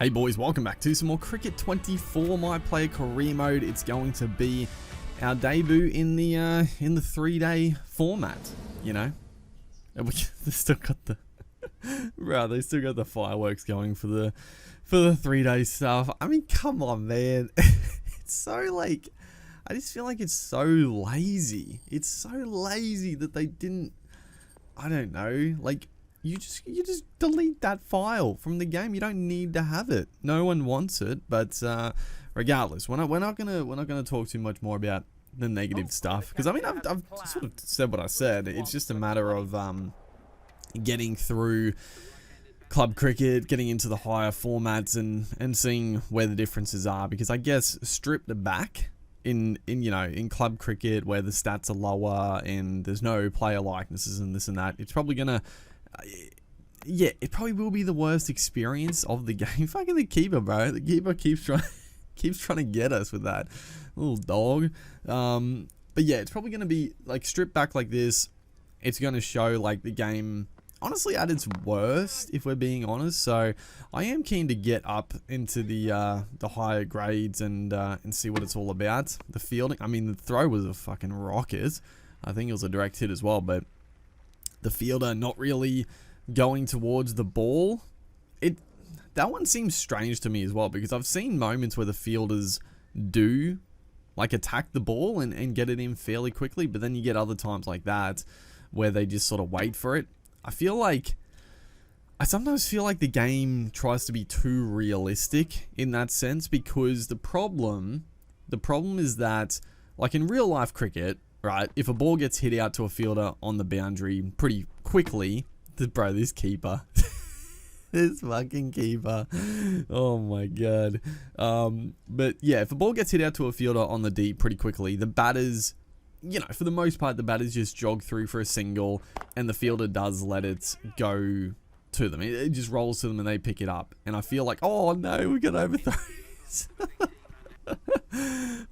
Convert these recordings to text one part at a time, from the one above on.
Hey boys, welcome back to some more Cricket 24 My Player career mode. It's going to be our debut in the 3-day format, you know. And they still got the they still got the fireworks going for the 3-day stuff. I mean, come on, man. It's so like, I just feel like it's so lazy. It's so lazy that they didn't, I don't know, like you just delete that file from the game. You don't need to have it. No one wants it. But regardless, we're not gonna talk too much more about the negative stuff, because I mean I've sort of said what I said. It's just a matter of getting through club cricket, getting into the higher formats, and seeing where the differences are. Because I guess stripped back in club cricket, where the stats are lower and there's no player likenesses and this and that, it's probably gonna yeah, it probably will be the worst experience of the game. Fucking the keeper, bro. The keeper keeps trying to get us with that little dog. But yeah, it's probably gonna be like stripped back like this. It's gonna show like the game honestly at its worst, if we're being honest. So I am keen to get up into the higher grades and see what it's all about. The fielding, I mean, the throw was a fucking rocket. I think it was a direct hit as well, but the fielder not really going towards the ball. That one seems strange to me as well, because I've seen moments where the fielders do like attack the ball and get it in fairly quickly, but then you get other times like that where they just sort of wait for it. I sometimes feel like the game tries to be too realistic in that sense, because the problem is that, like in real life cricket, right, if a ball gets hit out to a fielder on the boundary pretty quickly, bro, this keeper, this fucking keeper, oh my god. But yeah, if a ball gets hit out to a fielder on the deep pretty quickly, the batters, you know, for the most part, the batters just jog through for a single, and the fielder does let it go to them. It just rolls to them and they pick it up. And I feel like, oh no, we got overthrows.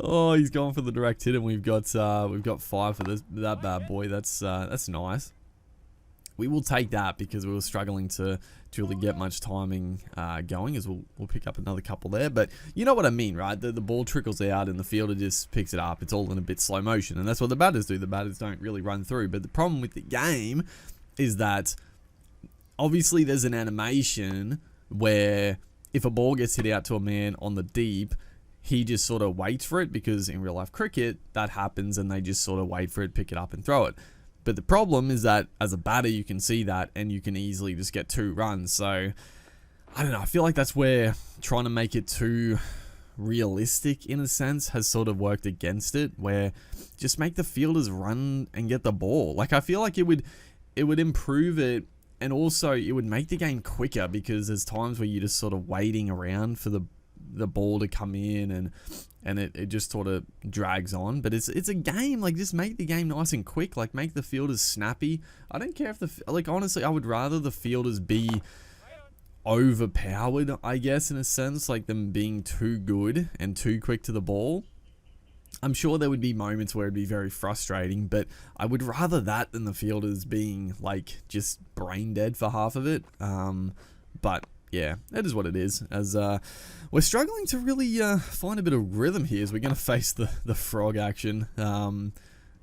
Oh, he's going for the direct hit, and we've got 5 for that bad boy. That's nice. We will take that, because we were struggling to really get much timing going, as we'll pick up another couple there. But you know what I mean, right? The ball trickles out and the fielder just picks it up. It's all in a bit slow motion, and that's what the batters do. The batters don't really run through. But the problem with the game is that obviously there's an animation where if a ball gets hit out to a man on the deep, he just sort of waits for it, because in real life cricket that happens and they just sort of wait for it, pick it up and throw it. But the problem is that as a batter you can see that and you can easily just get 2 runs. So I don't know, I feel like that's where trying to make it too realistic in a sense has sort of worked against it, where just make the fielders run and get the ball. Like I feel like it would improve it, and also it would make the game quicker, because there's times where you're just sort of waiting around for the ball to come in, and it just sort of drags on. But it's a game, like just make the game nice and quick, like make the fielders snappy. I don't care if like honestly I would rather the fielders be overpowered, I guess, in a sense, like them being too good and too quick to the ball. I'm sure there would be moments where it'd be very frustrating, but I would rather that than the fielders being like just brain dead for half of it. But yeah, that is what it is, as we're struggling to really find a bit of rhythm here as we're going to face the frog action.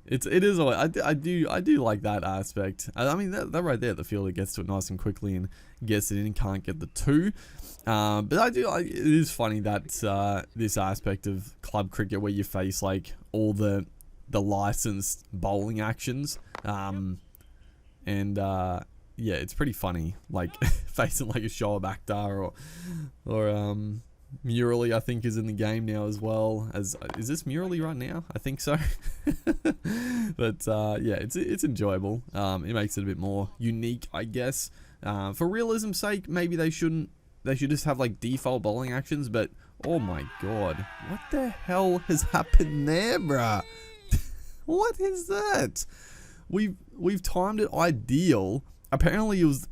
It is, I do like that aspect. I mean, that right there, the fielder gets to it nice and quickly and gets it in, can't get the 2. But it is funny that this aspect of club cricket where you face like all the licensed bowling actions, yeah, it's pretty funny, like facing like a Shoaib Akhtar or Murali, I think, is in the game now as well. Is this Murali right now? I think so. But yeah, it's enjoyable. It makes it a bit more unique, I guess. For realism's sake, maybe they should just have like default bowling actions. But oh my god, what the hell has happened there, bruh? What is that? We've timed it ideal. Apparently it was,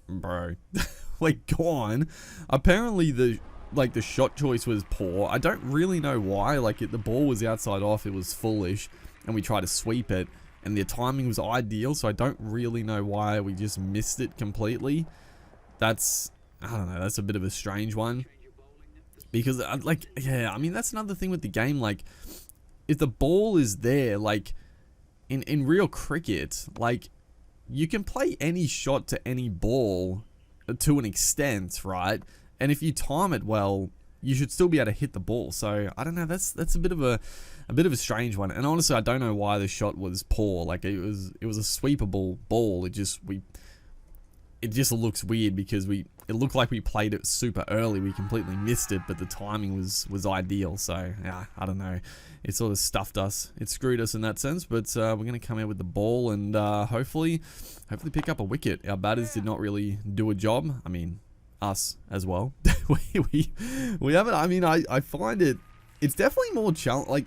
bro, like gone. Apparently the shot choice was poor. I don't really know why. Like the ball was outside off, it was foolish, and we tried to sweep it, and the timing was ideal. So I don't really know why we just missed it completely. That's I don't know, that's a bit of a strange one. Because, like, yeah, I mean, that's another thing with the game. Like, if the ball is there, like, in real cricket, like, you can play any shot to any ball to an extent, right? And if you time it well, you should still be able to hit the ball. So, I don't know, that's a bit of a strange one. And honestly, I don't know why the shot was poor. Like, it was a sweepable ball. It just looks weird because it looked like we played it super early. We completely missed it, but the timing was ideal. So yeah, I don't know. It sort of stuffed us. It screwed us in that sense. But we're gonna come out with the ball and hopefully pick up a wicket. Our batters did not really do a job. I mean, us as well. we haven't. I mean, I find it's definitely more challenging. Like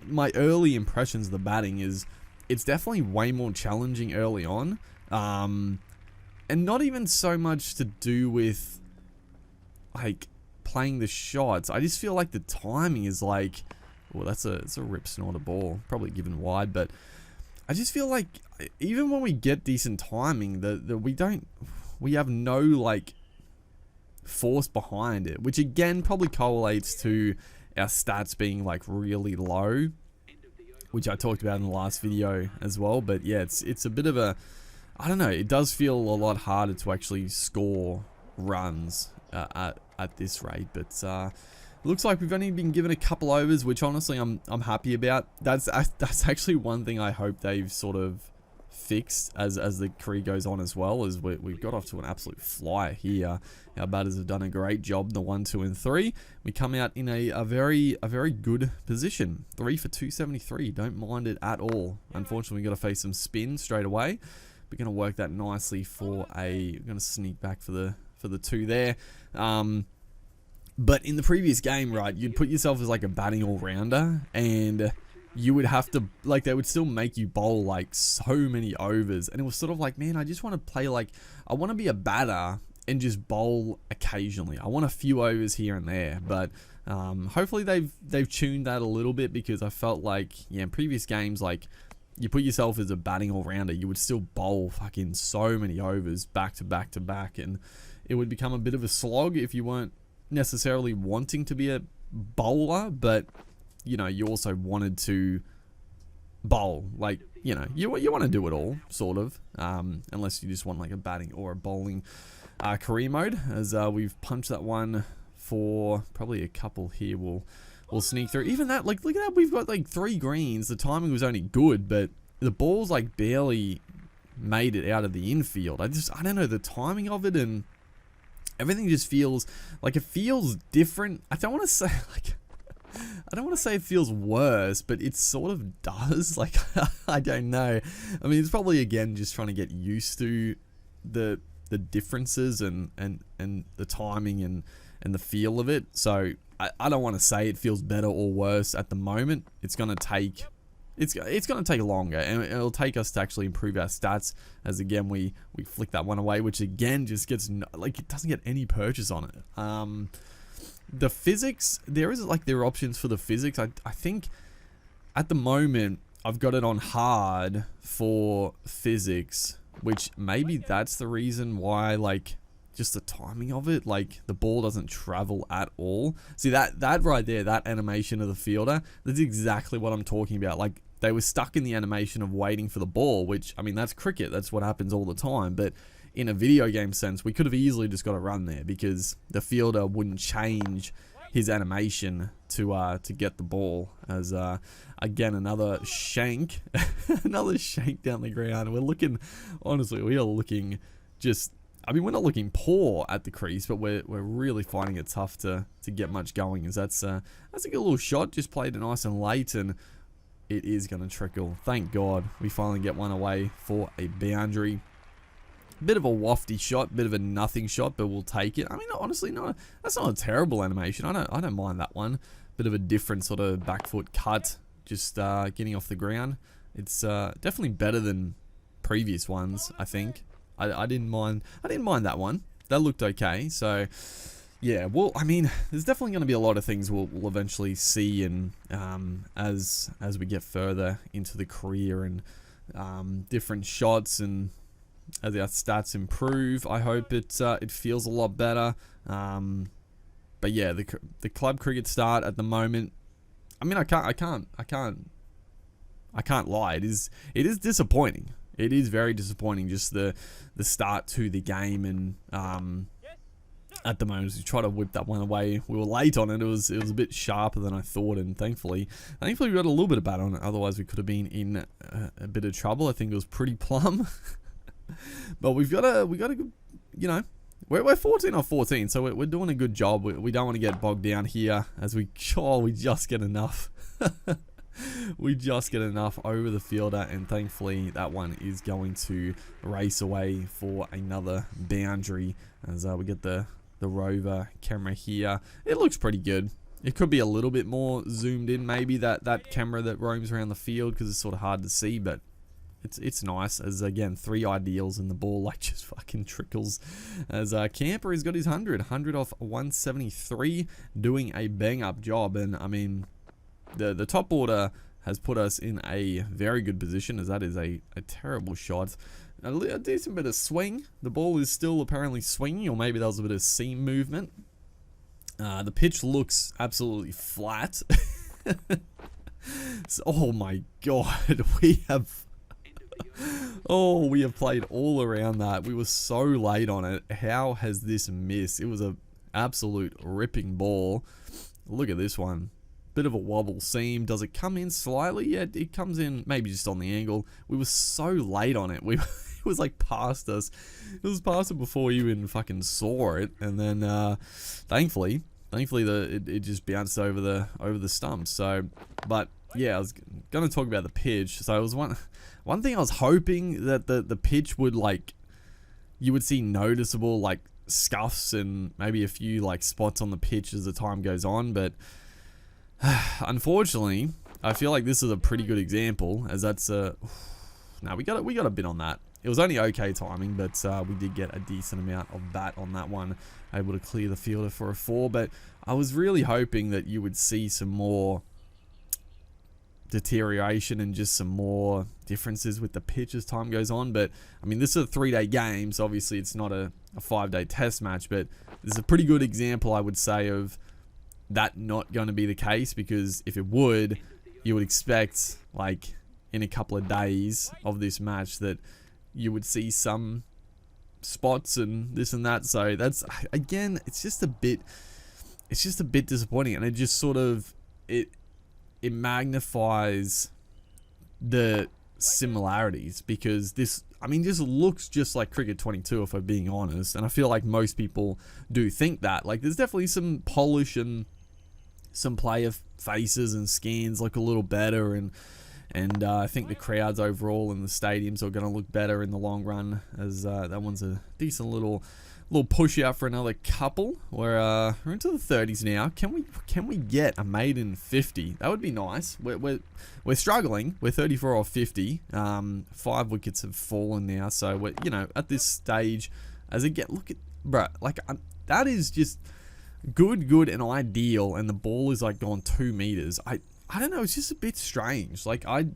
my early impressions of the batting is it's definitely way more challenging early on. And not even so much to do with, like, playing the shots. I just feel like the timing is like, well, it's a rip snorter ball, probably given wide, but I just feel like even when we get decent timing, we have no, like, force behind it, which again probably correlates to our stats being, like, really low, which I talked about in the last video as well. But yeah, it's a bit of a, I don't know, it does feel a lot harder to actually score runs at this rate, but it looks like we've only been given a couple overs, which honestly I'm happy about. That's actually one thing I hope they've sort of fixed as the career goes on as well, is we've got off to an absolute flyer here. Our batters have done a great job in the 1, 2, and 3. We come out in a very good position. 3 for 273, don't mind it at all. Unfortunately, we got to face some spin straight away. We're going to work that nicely for we're going to sneak back for the 2 there. But in the previous game, right, you'd put yourself as like a batting all-rounder, and you would have to, like, they would still make you bowl like so many overs, and it was sort of like, man, I just want to play, like, I want to be a batter and just bowl occasionally. I want a few overs here and there, but hopefully they've tuned that a little bit, because I felt like, yeah, in previous games, like, you put yourself as a batting all-rounder, you would still bowl fucking so many overs back to back to back, and it would become a bit of a slog if you weren't necessarily wanting to be a bowler, but, you know, you also wanted to bowl. Like, you know, you want to do it all, sort of, unless you just want like a batting or a bowling career mode, as we've punched that one for probably a couple here. We'll sneak through. Even that, like, look at that, we've got like 3 greens. The timing was only good, but the ball's like barely made it out of the infield. I don't know, the timing of it and everything just feels like, it feels different. I don't want to say like, I don't want to say it feels worse, but it sort of does. Like, I don't know. I mean, it's probably again just trying to get used to the differences and the timing and the feel of it. So I don't want to say it feels better or worse at the moment. It's gonna take longer, and it'll take us to actually improve our stats, as again we flick that one away, which again just gets like, it doesn't get any purchase on it. The physics, there are options for the physics. I think at the moment I've got it on hard for physics, which maybe that's the reason why, like, just the timing of it, like, the ball doesn't travel at all. See, that right there, that animation of the fielder, that's exactly what I'm talking about. Like, they were stuck in the animation of waiting for the ball, which, I mean, that's cricket, that's what happens all the time, but in a video game sense, we could have easily just got a run there, because the fielder wouldn't change his animation to get the ball. As again, another shank another shank down the ground. We're looking, honestly, we are looking just, I mean, we're not looking poor at the crease, but we're really finding it tough to get much going. As that's a good little shot, just played it nice and late, and it is going to trickle. Thank God we finally get one away for a boundary. Bit of a wafty shot, bit of a nothing shot, but we'll take it. I mean, honestly, that's not a terrible animation. I don't mind that one. Bit of a different sort of back foot cut, just getting off the ground. It's definitely better than previous ones, I think. I didn't mind that one. That looked okay. So yeah, well, I mean, there's definitely going to be a lot of things we'll eventually see, and as we get further into the career, and different shots and as our stats improve. I hope it feels a lot better. But yeah, the club cricket start at the moment. I mean, I can't lie. It is disappointing. It is very disappointing, just the start to the game, and at the moment, as we try to whip that one away, we were late on it. It was a bit sharper than I thought, and thankfully we got a little bit of bat on it. Otherwise, we could have been in a bit of trouble. I think it was pretty plumb. But we got a good, you know, we're 14 off 14, so we're doing a good job. We don't want to get bogged down here, as we just get enough. We just get enough over the fielder, and thankfully that one is going to race away for another boundary, as we get the rover camera here. It looks pretty good. It could be a little bit more zoomed in, maybe, that camera that roams around the field, because it's sort of hard to see, but it's nice, as again 3 ideals and the ball like just fucking trickles, as Camper has got his 100 off 173, doing a bang up job. And I mean, the top order has put us in a very good position, as that is a terrible shot. A decent bit of swing. The ball is still apparently swinging, or maybe that was a bit of seam movement. The pitch looks absolutely flat. So, oh my god, we have played all around that. We were so late on it. How has this missed? It was a absolute ripping ball. Look at this one. Bit of a wobble seam. Does it come in slightly? Yeah, it comes in maybe just on the angle. We were so late on it. It was like past us. It was past it before you even fucking saw it. And then thankfully it just bounced over the stumps. So, but yeah, I was gonna talk about the pitch. So it was one thing I was hoping that the pitch would, like, you would see noticeable like scuffs and maybe a few like spots on the pitch as the time goes on, but unfortunately I feel like this is a pretty good example, as that's no, we got a bit on that. It was only okay timing, but we did get a decent amount of bat on that one, able to clear the fielder for a 4. But I was really hoping that you would see some more deterioration and just some more differences with the pitch as time goes on. But I mean, this is a 3-day game, so obviously it's not a 5-day test match, but this is a pretty good example, I would say, of that not going to be the case, because if it would, you would expect, like, in a couple of days of this match that you would see some spots and this and that. So that's, again, it's just a bit disappointing, and it just sort of it magnifies the similarities, because this, I mean, just looks just like Cricket 22, if I'm being honest, and I feel like most people do think that. Like, there's definitely some polish and some player faces and skins look a little better, and I think the crowds overall in the stadiums are going to look better in the long run, as that one's a decent little push out for another couple. We're into the 30s now. Can we get a maiden 50? That would be nice. We're struggling. We're 34 off 50. 5 wickets have fallen now, so we're, you know, at this stage, as it get, look at, bruh, like, that is just good and ideal, and the ball is like gone 2 meters. I don't know, it's just a bit strange. Like, I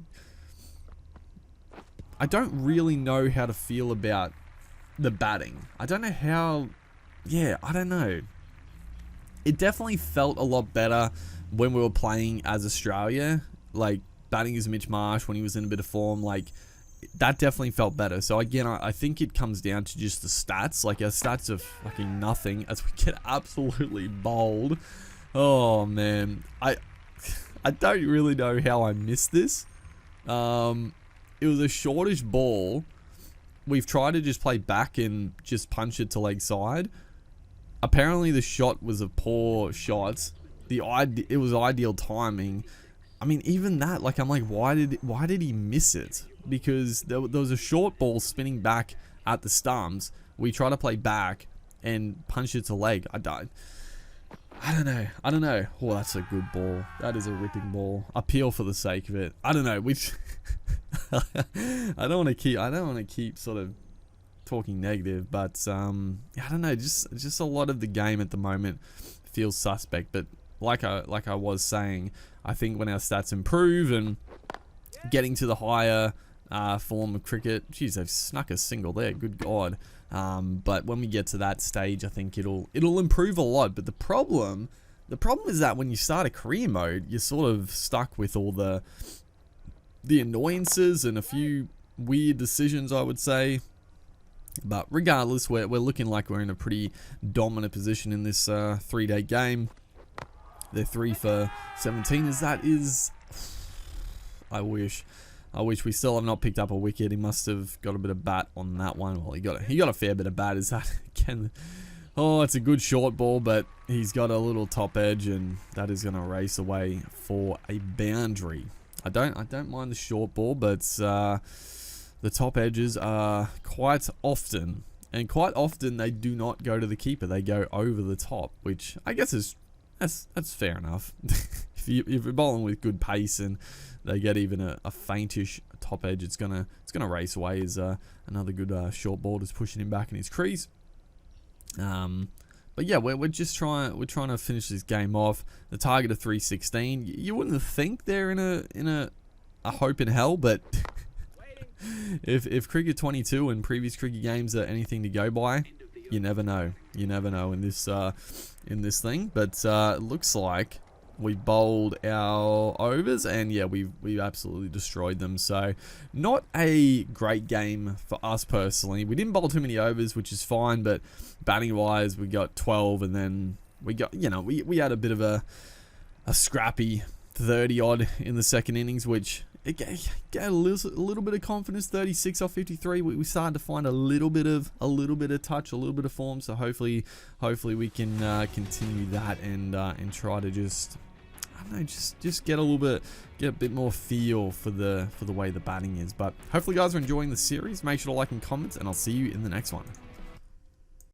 don't really know how to feel about the batting. I don't know how, yeah, I don't know. It definitely felt a lot better when we were playing as Australia, like batting as Mitch Marsh when he was in a bit of form. Like, that definitely felt better. So again, I think it comes down to just the stats. Like, our stats are fucking nothing as we get absolutely bowled. Oh man, I don't really know how I missed this. It was a shortish ball. We've tried to just play back and just punch it to leg side. Apparently the shot was a poor shot. It was ideal timing. I mean, even that, like, I'm like, why did he miss it? Because there was a short ball spinning back at the stumps. We try to play back and punch it to leg. I don't know. Oh, that's a good ball. That is a ripping ball. Appeal for the sake of it. I don't know. I don't want to keep sort of talking negative, but I don't know. Just a lot of the game at the moment feels suspect. But like I was saying, I think when our stats improve and getting to the higher form of cricket. Jeez, they've snuck a single there. Good God. But when we get to that stage, I think it'll improve a lot. But the problem is that when you start a career mode, you're sort of stuck with all the annoyances and a few weird decisions, I would say. But regardless, we're looking like we're in a pretty dominant position in this 3-day game. They're 3 for 17. I wish we still have not picked up a wicket. He must have got a bit of bat on that one. Well, he got a fair bit of bat. Is that again? Oh, it's a good short ball, but he's got a little top edge, and that is going to race away for a boundary. I don't mind the short ball, but the top edges are quite often they do not go to the keeper. They go over the top, which I guess is that's fair enough. if you're bowling with good pace and they get even a faintish top edge, it's gonna race away. As another good short ball just pushing him back in his crease. But yeah, we're trying to finish this game off. The target of 316. You wouldn't think they're in a hope in hell, but if Cricket 22 and previous cricket games are anything to go by, you never know. You never know in this thing. But it looks like we bowled our overs, and yeah, we absolutely destroyed them. So not a great game for us personally. We didn't bowl too many overs, which is fine, but batting wise, we got 12, and then we got, we had a bit of a scrappy 30 odd in the second innings, which it gave a little bit of confidence. 36 off 53. We started to find a little bit of touch, a little bit of form. So hopefully we can continue that and try to just, I don't know, just get a bit more feel for the way the batting is. But hopefully, guys are enjoying the series. Make sure to like and comment, and I'll see you in the next one.